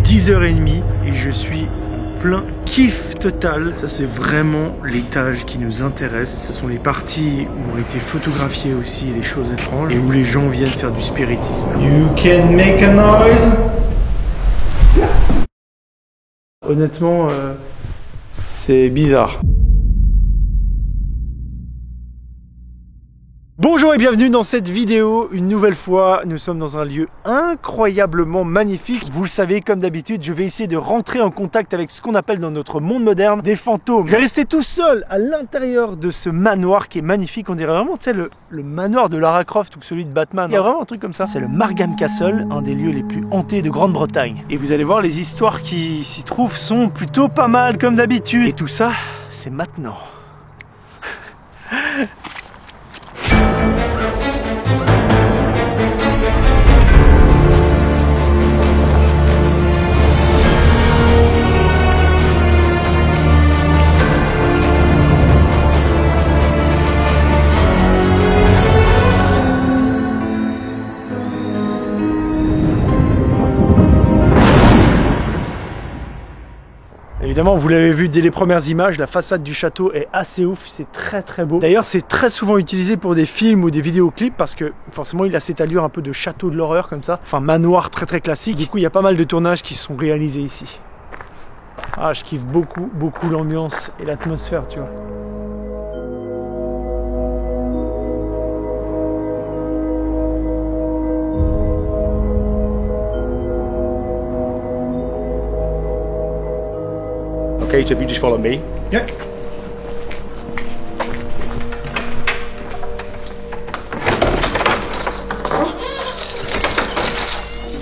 10h30 et je suis en plein kiff total. Ça c'est vraiment l'étage qui nous intéresse. Ce sont les parties où ont été photographiées aussi les choses étranges et où les gens viennent faire du spiritisme. You can make a noise. Honnêtement, c'est bizarre. Bonjour et bienvenue dans cette vidéo. Une nouvelle fois, nous sommes dans un lieu incroyablement magnifique. Vous le savez, comme d'habitude, je vais essayer de rentrer en contact avec ce qu'on appelle dans notre monde moderne des fantômes. Je vais rester tout seul à l'intérieur de ce manoir qui est magnifique. On dirait vraiment, tu sais, le manoir de Lara Croft ou celui de Batman. Il y a vraiment un truc comme ça. C'est le Margam Castle, un des lieux les plus hantés de Grande-Bretagne. Et vous allez voir, les histoires qui s'y trouvent sont plutôt pas mal comme d'habitude. Et tout ça, c'est maintenant. Évidemment, vous l'avez vu dès les premières images, la façade du château est assez ouf, c'est très beau. D'ailleurs, c'est très souvent utilisé pour des films ou des vidéoclips parce que forcément, il a cette allure un peu de château de l'horreur comme ça. Enfin, manoir très classique. Du coup, il y a pas mal de tournages qui sont réalisés ici. Ah, je kiffe beaucoup l'ambiance et l'atmosphère, tu vois. Okay, so if you just follow me. Yeah.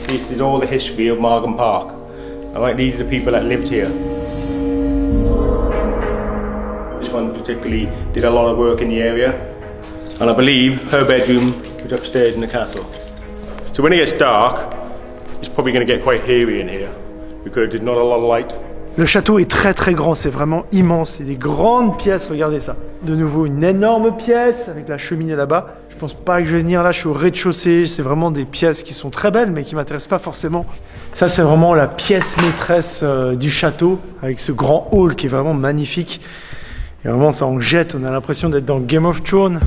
This is all the history of Margam Park. Alright, these are the people that lived here. This one particularly did a lot of work in the area, and I believe her bedroom was upstairs in the castle. So when it gets dark, it's probably going to get quite hairy in here because there's not a lot of light. Le château est très grand, c'est vraiment immense, c'est des grandes pièces, regardez ça. De nouveau une énorme pièce avec la cheminée là-bas. Je pense pas que je vais venir là, je suis au rez-de-chaussée, c'est vraiment des pièces qui sont très belles mais qui m'intéressent pas forcément. Ça c'est vraiment la pièce maîtresse du château avec ce grand hall qui est vraiment magnifique. Et vraiment ça en jette, on a l'impression d'être dans Game of Thrones.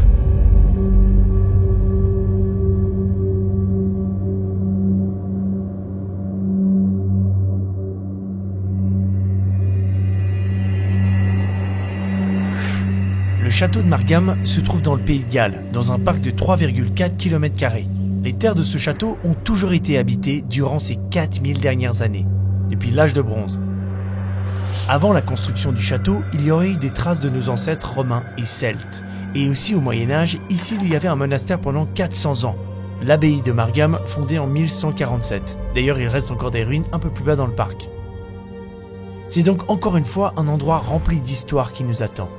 Le château de Margam se trouve dans le Pays de Galles, dans un parc de 3,4 km². Les terres de ce château ont toujours été habitées durant ces 4000 dernières années, depuis l'âge de bronze. Avant la construction du château, il y aurait eu des traces de nos ancêtres romains et celtes. Et aussi au Moyen-Âge, ici il y avait un monastère pendant 400 ans, l'abbaye de Margam, fondée en 1147. D'ailleurs, il reste encore des ruines un peu plus bas dans le parc. C'est donc encore une fois un endroit rempli d'histoire qui nous attend.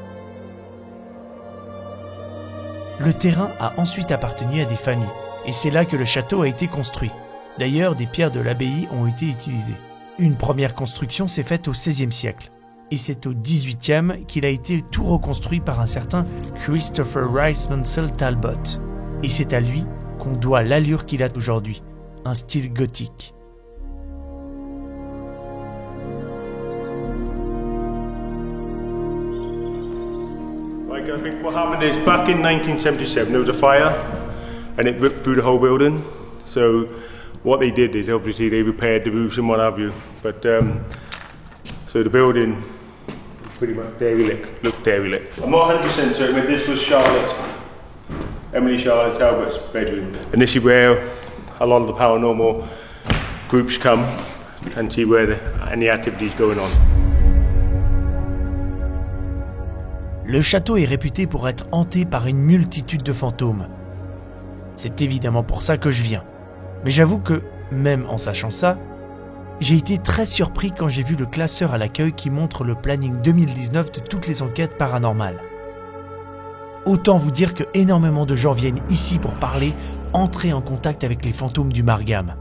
Le terrain a ensuite appartenu à des familles, et c'est là que le château a été construit. D'ailleurs, des pierres de l'abbaye ont été utilisées. Une première construction s'est faite au XVIe siècle, et c'est au XVIIIe qu'il a été tout reconstruit par un certain Christopher Rice Mansell Talbot. Et c'est à lui qu'on doit l'allure qu'il a aujourd'hui, un style gothique. I think what happened is back in 1977 there was a fire and it ripped through the whole building. So what they did is obviously they repaired the roofs and what have you. But so the building pretty much looked derelict. I'm not 100% certain, but this was Emily Charlotte Talbot's bedroom. And this is where a lot of the paranormal groups come and see where any activities going on. Le château est réputé pour être hanté par une multitude de fantômes. C'est évidemment pour ça que je viens. Mais j'avoue que, même en sachant ça, j'ai été très surpris quand j'ai vu le classeur à l'accueil qui montre le planning 2019 de toutes les enquêtes paranormales. Autant vous dire que énormément de gens viennent ici pour parler, entrer en contact avec les fantômes du Margam.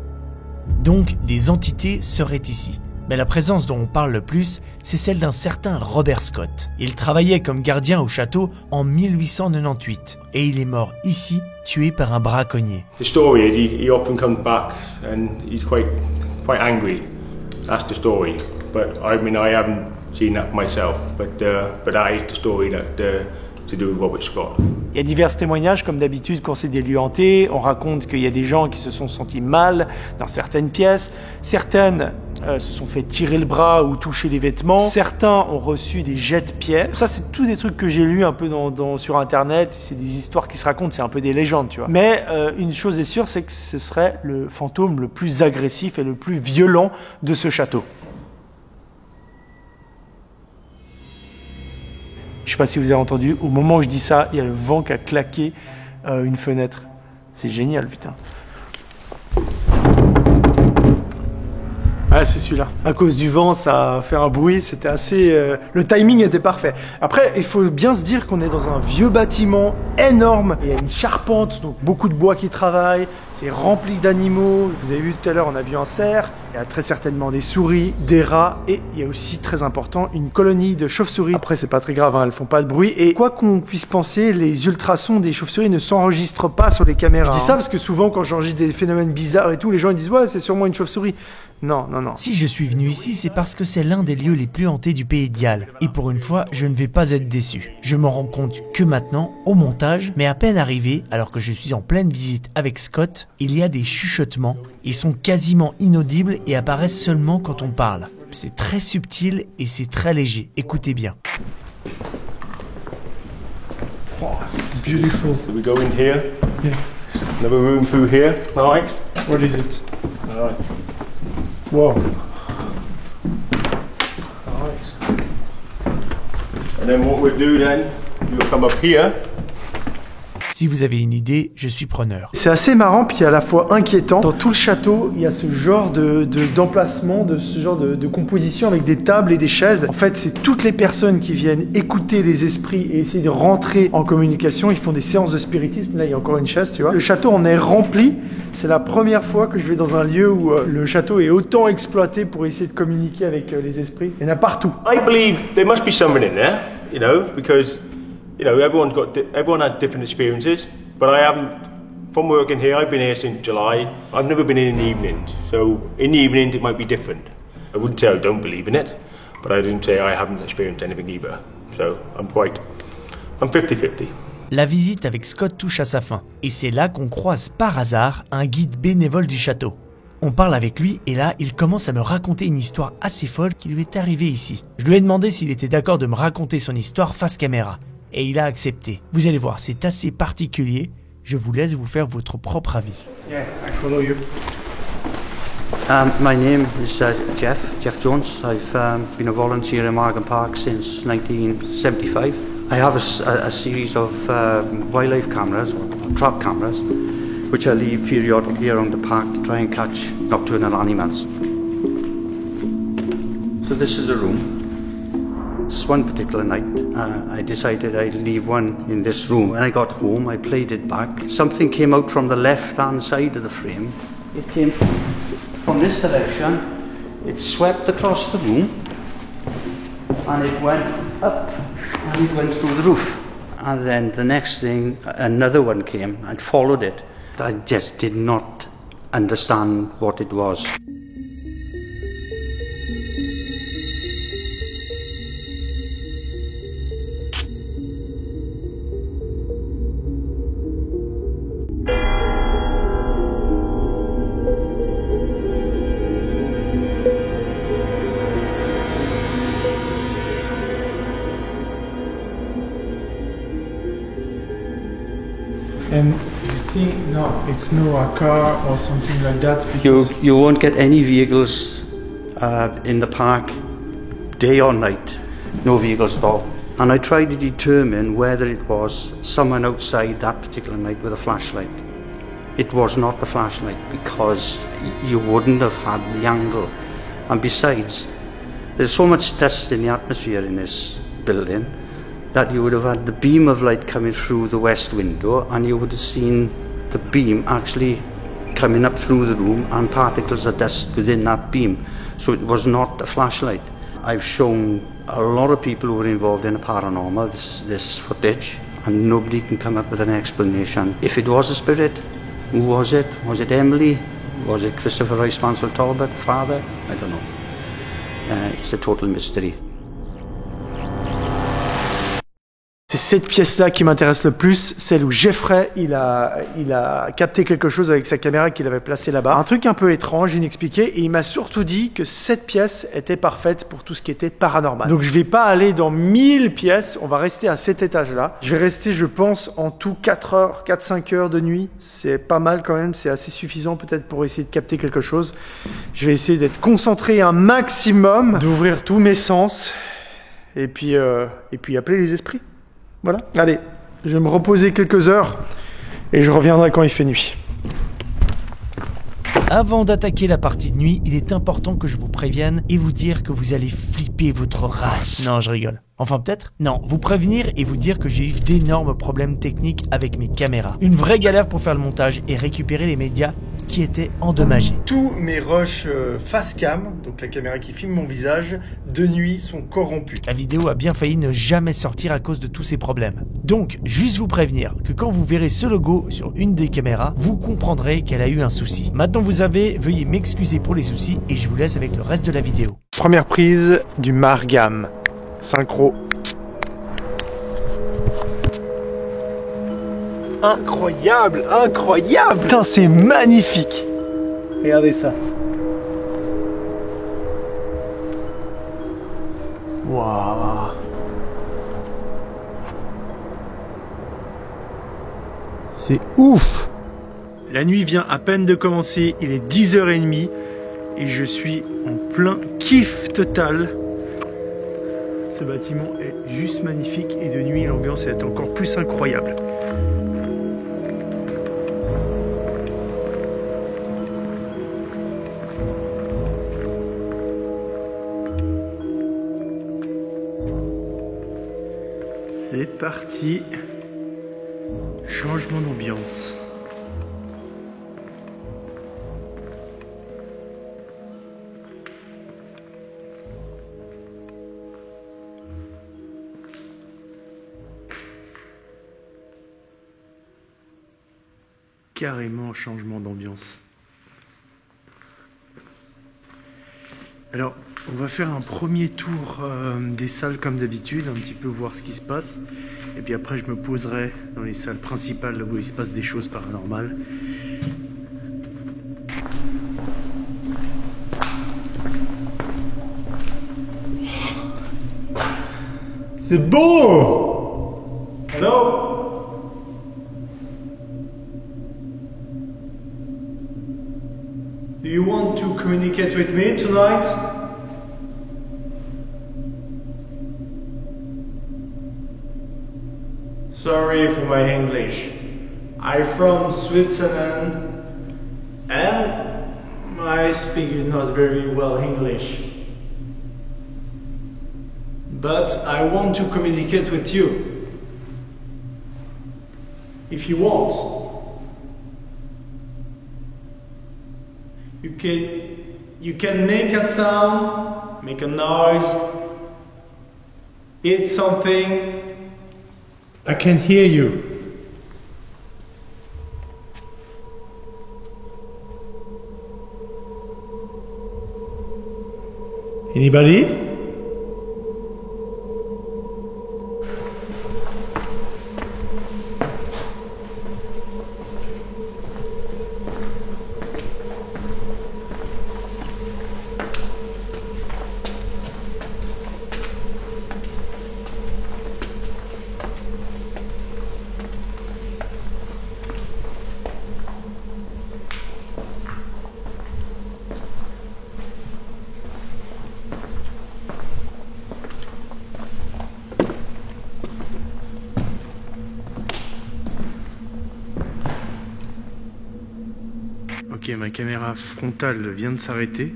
Donc, des entités seraient ici. Mais la présence dont on parle le plus, c'est celle d'un certain Robert Scott. Il travaillait comme gardien au château en 1898 et il est mort ici, tué par un braconnier. The story is he often comes back and he's quite angry. That's the story. But I mean, I haven't seen that myself. But that is the story that to do with Robert Scott. Il y a divers témoignages, comme d'habitude, quand c'est des lieux hantés. On raconte qu'il y a des gens qui se sont sentis mal dans certaines pièces. Certaines se sont fait tirer le bras ou toucher les vêtements. Certains ont reçu des jets de pierre. Ça, c'est tous des trucs que j'ai lus un peu sur Internet. C'est des histoires qui se racontent, c'est un peu des légendes, tu vois. Mais une chose est sûre, c'est que ce serait le fantôme le plus agressif et le plus violent de ce château. Je sais pas si vous avez entendu, au moment où je dis ça, il y a le vent qui a claqué une fenêtre. C'est génial, putain. Ah, c'est celui-là. À cause du vent, ça a fait un bruit, c'était assez... Le timing était parfait. Après, il faut bien se dire qu'on est dans un vieux bâtiment énorme. Il y a une charpente, donc beaucoup de bois qui travaille. C'est rempli d'animaux. Vous avez vu tout à l'heure, on a vu un cerf. Il y a très certainement des souris, des rats. Et il y a aussi, très important, une colonie de chauves-souris. Après, c'est pas très grave, hein, elles font pas de bruit. Et quoi qu'on puisse penser, les ultrasons des chauves-souris ne s'enregistrent pas sur les caméras. Je dis ça parce que souvent, quand j'enregistre des phénomènes bizarres et tout, les gens ils disent « Ouais, c'est sûrement une chauve-souris ». Non, non, non. Si je suis venu ici, c'est parce que c'est l'un des lieux les plus hantés du Pays de Galles. Et pour une fois, je ne vais pas être déçu. Je m'en rends compte que maintenant, au montage, mais à peine arrivé, alors que je suis en pleine visite avec Scott, il y a des chuchotements. Ils sont quasiment inaudibles et apparaissent seulement quand on parle. C'est très subtil et c'est très léger. Écoutez bien. Oh, it's beautiful. So we go in here. Yeah. Another room through here. All right. What is it? All right. Wow. Alright. And then what we'll do then, you'll come up here. Si vous avez une idée, je suis preneur. C'est assez marrant puis à la fois inquiétant. Dans tout le château, il y a ce genre d'emplacement, de ce genre de composition avec des tables et des chaises. En fait, c'est toutes les personnes qui viennent écouter les esprits et essayer de rentrer en communication. Ils font des séances de spiritisme. Là, il y a encore une chaise, tu vois. Le château en est rempli. C'est la première fois que je vais dans un lieu où le château est autant exploité pour essayer de communiquer avec les esprits. Il y en a partout. I believe there must be someone in there, you know, because you know everyone had different experiences. But I haven't. From working here, I've been here since July. I've never been in the evenings, so in the evenings it might be different. I wouldn't say I don't believe in it, but I didn't say I haven't experienced anything either. So I'm 50-50. La visite avec Scott touche à sa fin, et c'est là qu'on croise par hasard un guide bénévole du château. On parle avec lui, et là, il commence à me raconter une histoire assez folle qui lui est arrivée ici. Je lui ai demandé s'il était d'accord de me raconter son histoire face caméra, et il a accepté. Vous allez voir, c'est assez particulier, je vous laisse vous faire votre propre avis. Yeah, I follow you. My name is Jeff Jones. I've been a volunteer in Markham Park since 1975. I have a series of wildlife cameras, or trap cameras, which I leave periodically around the park to try and catch nocturnal animals. So this is the room. This one particular night, I decided I'd leave one in this room. When I got home, I played it back. Something came out from the left-hand side of the frame. It came from this direction. It swept across the room, and it went up. And it went through the roof. And then the next thing, another one came and followed it. I just did not understand what it was. And you think, no, it's no a car or something like that? Because You won't get any vehicles in the park, day or night. No vehicles at all. And I tried to determine whether it was someone outside that particular night with a flashlight. It was not the flashlight because you wouldn't have had the angle. And besides, there's so much dust in the atmosphere in this building that you would have had the beam of light coming through the west window, and you would have seen the beam actually coming up through the room and particles of dust within that beam. So it was not a flashlight. I've shown a lot of people who were involved in the paranormal this footage, and nobody can come up with an explanation. If it was a spirit, who was it? Was it Emily? Was it Christopher Rice Mansell Talbot, father? I don't know. it's a total mystery. C'est cette pièce-là qui m'intéresse le plus, celle où Jeffrey, il a capté quelque chose avec sa caméra qu'il avait placée là-bas. Un truc un peu étrange, inexpliqué, et il m'a surtout dit que cette pièce était parfaite pour tout ce qui était paranormal. Donc je vais pas aller dans 1000 pièces, on va rester à cet étage-là. Je vais rester, je pense, en tout 4-5 heures de nuit. C'est pas mal quand même, c'est assez suffisant peut-être pour essayer de capter quelque chose. Je vais essayer d'être concentré un maximum, d'ouvrir tous mes sens, et puis appeler les esprits. Voilà, allez, je vais me reposer quelques heures et je reviendrai quand il fait nuit. Avant d'attaquer la partie de nuit, il est important que je vous prévienne et vous dire que vous allez flipper votre race. Non, je rigole. Enfin peut-être. Non, vous prévenir et vous dire que j'ai eu d'énormes problèmes techniques avec mes caméras. Une vraie galère pour faire le montage et récupérer les médias qui étaient endommagés. Tous mes rushs face cam, donc la caméra qui filme mon visage, de nuit sont corrompus. La vidéo a bien failli ne jamais sortir à cause de tous ces problèmes. Donc, juste vous prévenir que quand vous verrez ce logo sur une des caméras, vous comprendrez qu'elle a eu un souci. Maintenant vous avez, veuillez m'excuser pour les soucis et je vous laisse avec le reste de la vidéo. Première prise du Margam. Synchro. Incroyable, incroyable! Putain, c'est magnifique! Regardez ça. Waouh! C'est ouf! La nuit vient à peine de commencer, il est 10h30 et je suis en plein kiff total. Ce bâtiment est juste magnifique et de nuit l'ambiance est encore plus incroyable. C'est parti. Changement d'ambiance. Carrément changement d'ambiance. Alors, on va faire un premier tour des salles comme d'habitude, un petit peu voir ce qui se passe. Et puis après, je me poserai dans les salles principales où il se passe des choses paranormales. C'est beau! Hello? Do you want to communicate with me tonight? Sorry for my English. I'm from Switzerland and I speak not very well English. But I want to communicate with you. If you want. You can make a sound, make a noise, eat something. I can hear you. Anybody? Ok, ma caméra frontale vient de s'arrêter.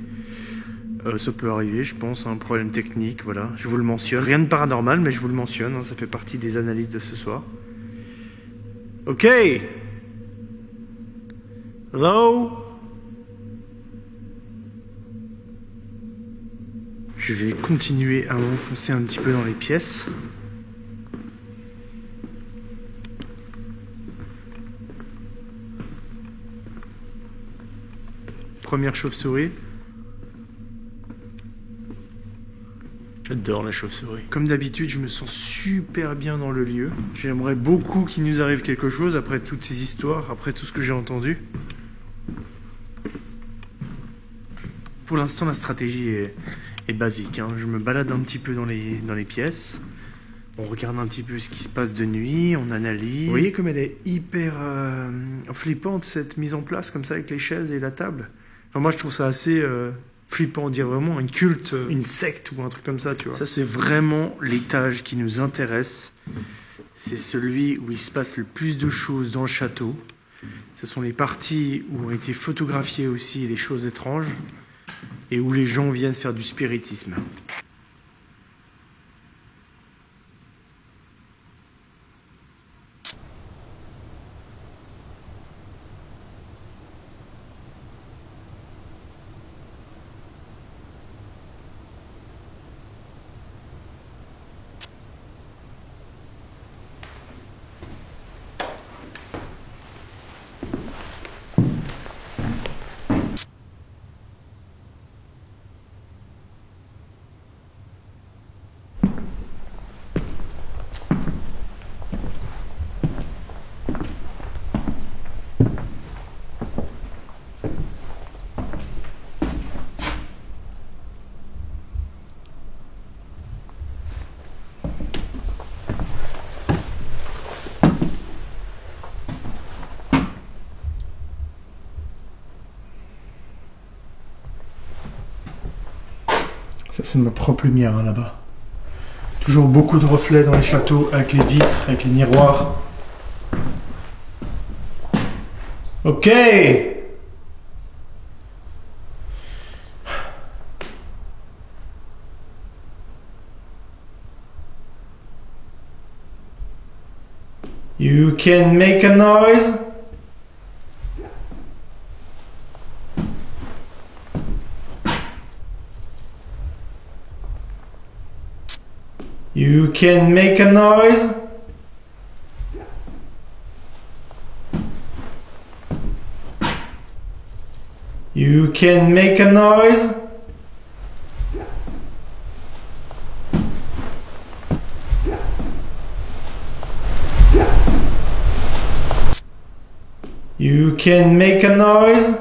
Ça peut arriver, je pense, un problème technique, voilà. Je vous le mentionne. Rien de paranormal, mais je vous le mentionne, hein, ça fait partie des analyses de ce soir. Ok. Hello. Je vais continuer à m'enfoncer un petit peu dans les pièces. Première chauve-souris. J'adore la chauve-souris. Comme d'habitude, je me sens super bien dans le lieu. J'aimerais beaucoup qu'il nous arrive quelque chose après toutes ces histoires, après tout ce que j'ai entendu. Pour l'instant, la stratégie est basique. Hein. Je me balade un petit peu dans les pièces. On regarde un petit peu ce qui se passe de nuit, on analyse. Vous voyez comme elle est hyper flippante, cette mise en place comme ça avec les chaises et la table. Enfin, moi, je trouve ça assez... flippant, on dirait vraiment une culte, une secte ou un truc comme ça, tu vois. Ça, c'est vraiment l'étage qui nous intéresse. C'est celui où il se passe le plus de choses dans le château. Ce sont les parties où ont été photographiées aussi les choses étranges et où les gens viennent faire du spiritisme. Ça, c'est ma propre lumière, hein, là-bas. Toujours beaucoup de reflets dans les châteaux, avec les vitres, avec les miroirs. Ok! You can make a noise? You can make a noise? You can make a noise? You can make a noise?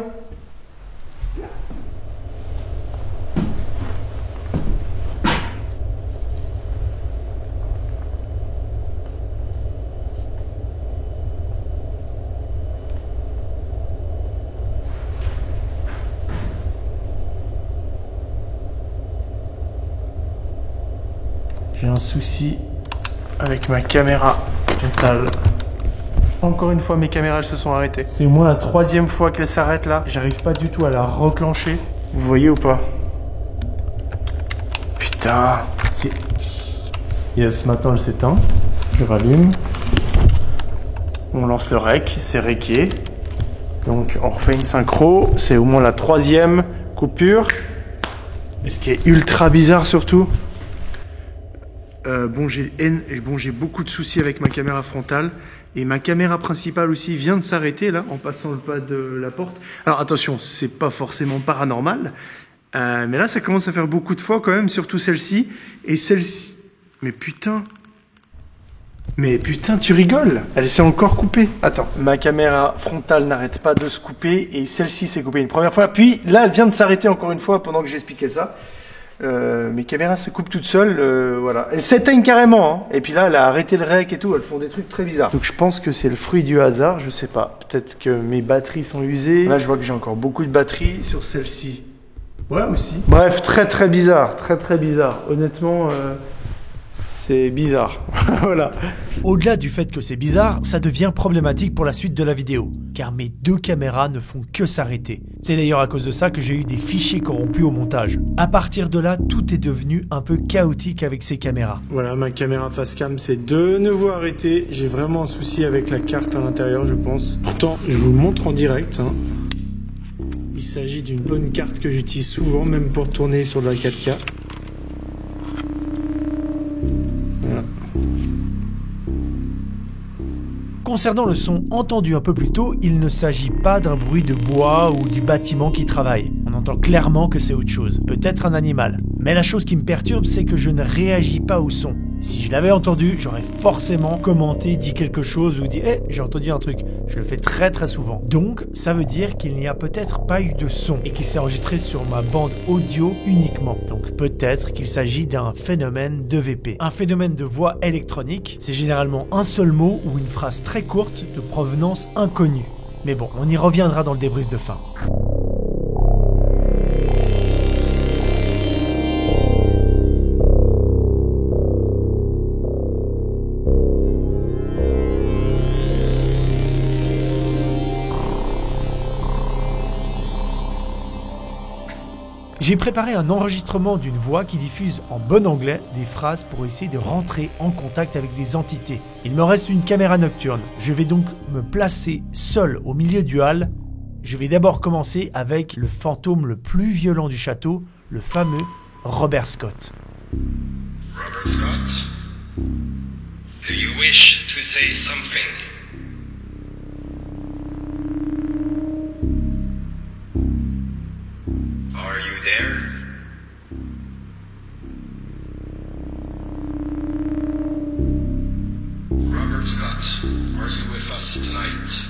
J'ai un souci avec ma caméra frontale. Encore une fois, mes caméras elles se sont arrêtées. C'est au moins la 3e fois qu'elles s'arrêtent là. J'arrive pas du tout à la reclencher. Vous voyez ou pas? Putain. Yes, maintenant elle s'éteint. Je rallume. On lance le rec, c'est recké. Donc on refait une synchro. C'est au moins la 3e coupure. Et ce qui est ultra bizarre surtout. J'ai beaucoup de soucis avec ma caméra frontale et ma caméra principale aussi vient de s'arrêter là en passant le pas de la porte. Alors attention, c'est pas forcément paranormal, mais là ça commence à faire beaucoup de fois quand même, surtout celle-ci et celle-ci. Mais putain, tu rigoles? Elle s'est encore coupée. Attends, ma caméra frontale n'arrête pas de se couper et celle-ci s'est coupée une première fois. Puis là, elle vient de s'arrêter encore une fois pendant que j'expliquais ça. Mes caméras se coupent toutes seules, voilà. Elles s'éteignent carrément, hein. Et puis là, elle a arrêté le rec et tout, elles font des trucs très bizarres. Donc je pense que c'est le fruit du hasard, je sais pas. Peut-être que mes batteries sont usées. Là, je vois que j'ai encore beaucoup de batteries sur celle-ci. Ouais, aussi. Bref, très bizarre, très bizarre. Honnêtement, c'est bizarre. Voilà. Au-delà du fait que c'est bizarre, ça devient problématique pour la suite de la vidéo, car mes 2 caméras ne font que s'arrêter. C'est d'ailleurs à cause de ça que j'ai eu des fichiers corrompus au montage. À partir de là, tout est devenu un peu chaotique avec ces caméras. Voilà, ma caméra face cam s'est de nouveau arrêtée. J'ai vraiment un souci avec la carte à l'intérieur, je pense. Pourtant, je vous le montre en direct, hein. Il s'agit d'une bonne carte que j'utilise souvent, même pour tourner sur de la 4K. Voilà. Concernant le son entendu un peu plus tôt, il ne s'agit pas d'un bruit de bois ou du bâtiment qui travaille. On entend clairement que c'est autre chose, peut-être un animal. Mais la chose qui me perturbe, c'est que je ne réagis pas au son. Si je l'avais entendu, j'aurais forcément commenté, dit quelque chose ou dit « Hey, j'ai entendu un truc ». Je le fais très souvent. Donc, ça veut dire qu'il n'y a peut-être pas eu de son et qu'il s'est enregistré sur ma bande audio uniquement. Donc peut-être qu'il s'agit d'un phénomène d'EVP. Un phénomène de voix électronique, c'est généralement un seul mot ou une phrase très courte de provenance inconnue. Mais bon, on y reviendra dans le débrief de fin. J'ai préparé un enregistrement d'une voix qui diffuse en bon anglais des phrases pour essayer de rentrer en contact avec des entités. Il me reste une caméra nocturne. Je vais donc me placer seul au milieu du hall. Je vais d'abord commencer avec le fantôme le plus violent du château, le fameux Robert Scott. Robert Scott, do you wish to say something? Are you there? Robert Scott, are you with us tonight?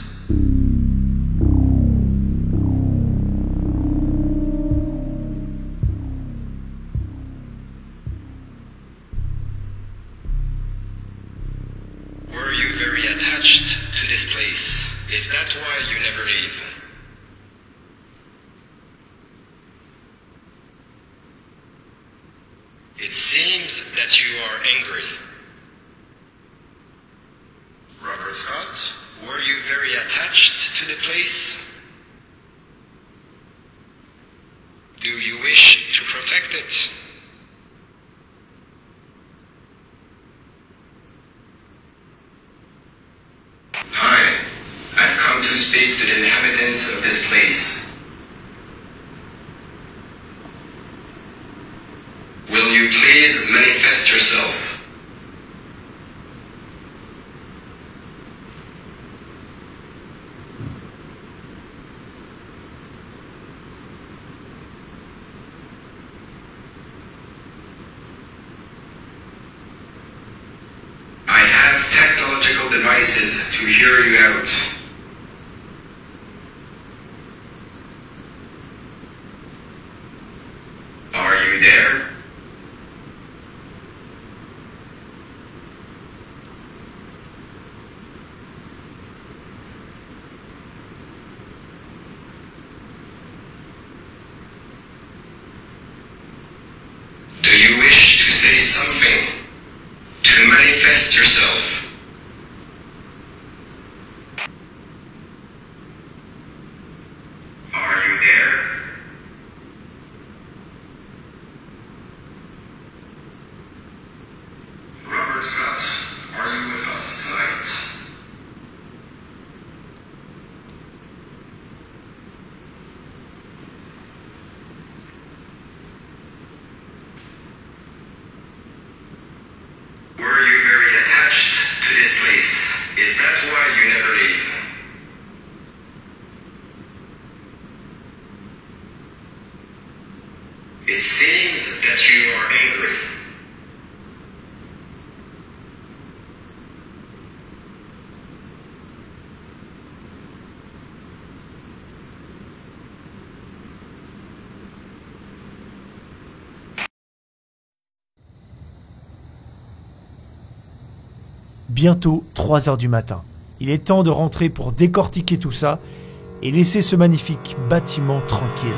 Were you very attached to this place? Is that why you never leave? It seems that you are angry. Robert Scott, were you very attached to the place? Do you wish to protect it? Hi, I've come to speak to the inhabitants of this place. Will you please manifest yourself? I have technological devices to hear you out. Are you there? Do you wish to say something? To manifest yourself? Are you there? Robert Scott, are you with us tonight? Were you very attached to this place? Is that why you never leave? It seems that you are angry. Bientôt 3 heures du matin. Il est temps de rentrer pour décortiquer tout ça et laisser ce magnifique bâtiment tranquille.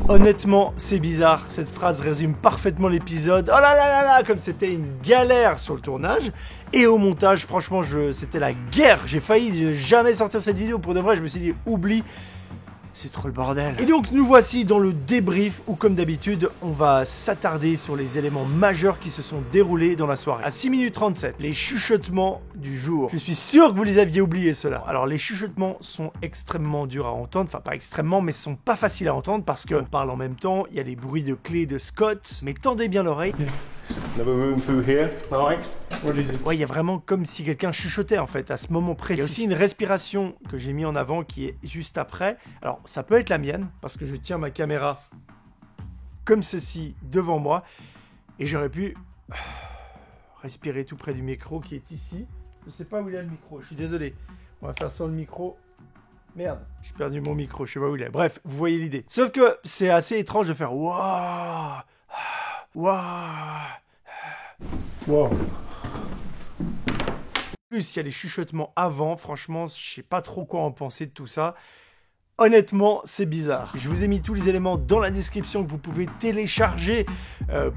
Honnêtement, c'est bizarre, cette phrase résume parfaitement l'épisode. Oh là là là là, comme c'était une galère sur le tournage. Et au montage, franchement, c'était la guerre. J'ai failli ne jamais sortir cette vidéo. Pour de vrai, je me suis dit, oublie. C'est trop le bordel. Et donc nous voici dans le débrief où comme d'habitude on va s'attarder sur les éléments majeurs qui se sont déroulés dans la soirée. À 6 minutes 37, les chuchotements du jour. Je suis sûr que vous les aviez oubliés ceux-là. Alors les chuchotements sont extrêmement durs à entendre, enfin pas extrêmement mais sont pas faciles à entendre parce qu'on parle en même temps, il y a les bruits de clés de Scott, mais tendez bien l'oreille. Another room through here, alright? Ouais, il y a vraiment comme si quelqu'un chuchotait en fait à ce moment précis. Il y a aussi une respiration que j'ai mis en avant qui est juste après. Alors ça peut être la mienne parce que je tiens ma caméra comme ceci devant moi et j'aurais pu respirer tout près du micro qui est ici. Je sais pas où il est le micro, je suis désolé. On va faire sans le micro. Merde, j'ai perdu mon micro, je sais pas où il est. Bref, vous voyez l'idée. Sauf que c'est assez étrange de faire waouh, waouh, waouh. Plus, il y a les chuchotements avant. Franchement, je sais pas trop quoi en penser de tout ça. Honnêtement, c'est bizarre. Je vous ai mis tous les éléments dans la description que vous pouvez télécharger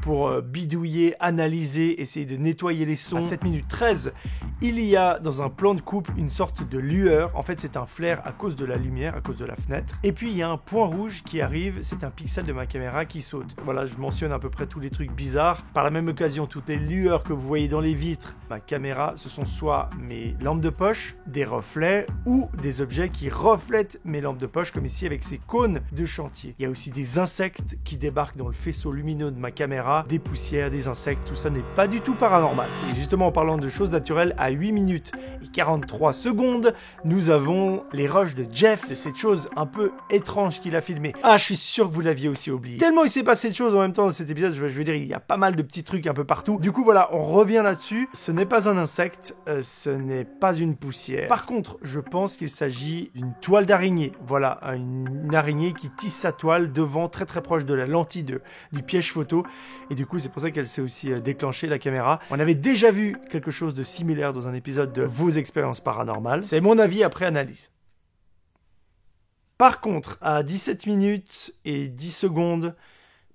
pour bidouiller, analyser, essayer de nettoyer les sons. À 7 minutes 13, il y a dans un plan de coupe une sorte de lueur. En fait, c'est un flair à cause de la lumière, à cause de la fenêtre. Et puis, il y a un point rouge qui arrive. C'est un pixel de ma caméra qui saute. Voilà, je mentionne à peu près tous les trucs bizarres. Par la même occasion, toutes les lueurs que vous voyez dans les vitres, ma caméra, ce sont soit mes lampes de poche, des reflets ou des objets qui reflètent mes lampes de poche, comme ici avec ces cônes de chantier. Il y a aussi des insectes qui débarquent dans le faisceau lumineux de ma caméra, des poussières, des insectes, tout ça n'est pas du tout paranormal. Et justement, en parlant de choses naturelles, à 8 minutes et 43 secondes, nous avons les rushs de Jeff, de cette chose un peu étrange qu'il a filmé. Ah, je suis sûr que vous l'aviez aussi oublié. Tellement il s'est passé de choses en même temps dans cet épisode, je veux dire, il y a pas mal de petits trucs un peu partout. Du coup, voilà, on revient là-dessus. Ce n'est pas un insecte, ce n'est pas une poussière. Par contre, je pense qu'il s'agit d'une toile d'araignée. Voilà, une araignée qui tisse sa toile devant, très très proche de la lentille du piège photo. Et du coup, c'est pour ça qu'elle s'est aussi déclenchée, la caméra. On avait déjà vu quelque chose de similaire dans un épisode de Vos expériences paranormales. C'est mon avis après analyse. Par contre, à 17 minutes et 10 secondes,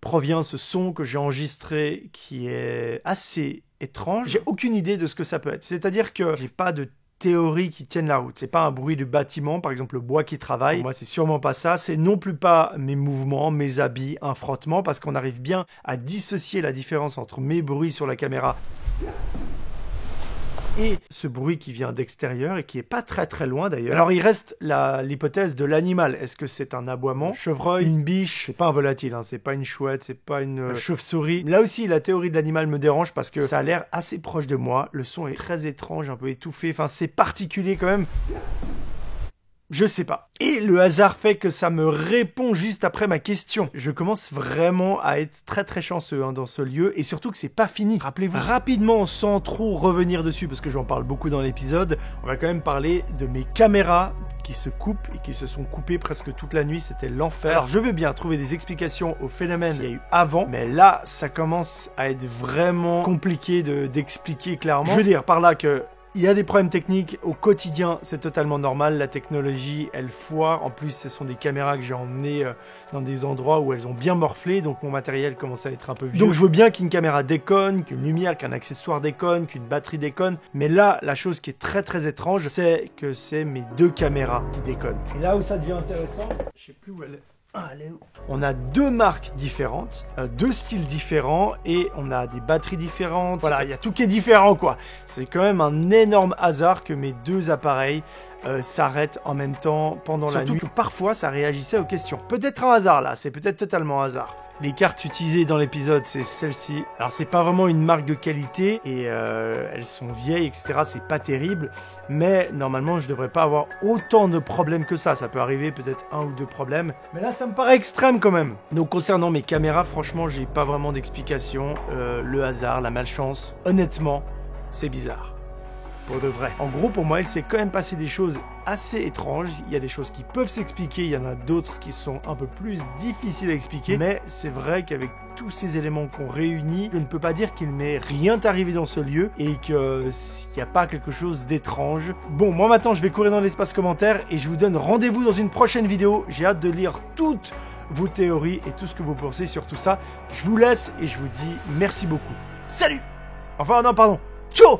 provient ce son que j'ai enregistré qui est assez étrange. J'ai aucune idée de ce que ça peut être. C'est-à-dire que j'ai pas de théories qui tiennent la route. C'est pas un bruit de bâtiment, par exemple le bois qui travaille. Pour moi, c'est sûrement pas ça. C'est non plus pas mes mouvements, mes habits, un frottement, parce qu'on arrive bien à dissocier la différence entre mes bruits sur la caméra et ce bruit qui vient d'extérieur et qui est pas très très loin d'ailleurs. Alors il reste l'hypothèse de l'animal. Est-ce que c'est un aboiement, chevreuil, une biche? C'est pas un volatile, hein. C'est pas une chouette, c'est pas une chauve-souris. Là aussi, la théorie de l'animal me dérange parce que ça a l'air assez proche de moi. Le son est très étrange, un peu étouffé. Enfin, c'est particulier quand même. Je sais pas. Et le hasard fait que ça me répond juste après ma question. Je commence vraiment à être très très chanceux dans ce lieu et surtout que c'est pas fini. Rappelez-vous, rapidement, sans trop revenir dessus parce que j'en parle beaucoup dans l'épisode, on va quand même parler de mes caméras qui se coupent et qui se sont coupées presque toute la nuit. C'était l'enfer. Alors je veux bien trouver des explications au phénomène qu'il y a eu avant, mais là ça commence à être vraiment compliqué d'expliquer clairement. Je veux dire par là que il y a des problèmes techniques au quotidien, c'est totalement normal, la technologie elle foire, en plus ce sont des caméras que j'ai emmenées dans des endroits où elles ont bien morflé, donc mon matériel commence à être un peu vieux. Donc je veux bien qu'une caméra déconne, qu'une lumière, qu'un accessoire déconne, qu'une batterie déconne, mais là la chose qui est très très étrange, c'est que c'est mes deux caméras qui déconnent. Et là où ça devient intéressant, je sais plus où elle est. Ah, elle est où ? On a deux marques différentes, deux styles différents et on a des batteries différentes. Voilà, il y a tout qui est différent quoi. C'est quand même un énorme hasard que mes deux appareils s'arrêtent en même temps pendant la nuit. Surtout que parfois ça réagissait aux questions. Peut-être un hasard là, c'est peut-être totalement un hasard. Les cartes utilisées dans l'épisode, c'est celle-ci. Alors c'est pas vraiment une marque de qualité et elles sont vieilles, etc. C'est pas terrible, mais normalement je devrais pas avoir autant de problèmes que ça. Ça peut arriver peut-être un ou deux problèmes, mais là ça me paraît extrême quand même. Donc concernant mes caméras, franchement j'ai pas vraiment d'explication. Le hasard, la malchance, honnêtement, c'est bizarre. Pour de vrai. En gros, pour moi, il s'est quand même passé des choses assez étranges. Il y a des choses qui peuvent s'expliquer, il y en a d'autres qui sont un peu plus difficiles à expliquer. Mais c'est vrai qu'avec tous ces éléments qu'on réunit, je ne peux pas dire qu'il m'est rien arrivé dans ce lieu et qu'il n'y a pas quelque chose d'étrange. Bon, moi maintenant, je vais courir dans l'espace commentaire et je vous donne rendez-vous dans une prochaine vidéo. J'ai hâte de lire toutes vos théories et tout ce que vous pensez sur tout ça. Je vous laisse et je vous dis merci beaucoup. Salut! Enfin, non, pardon. Ciao!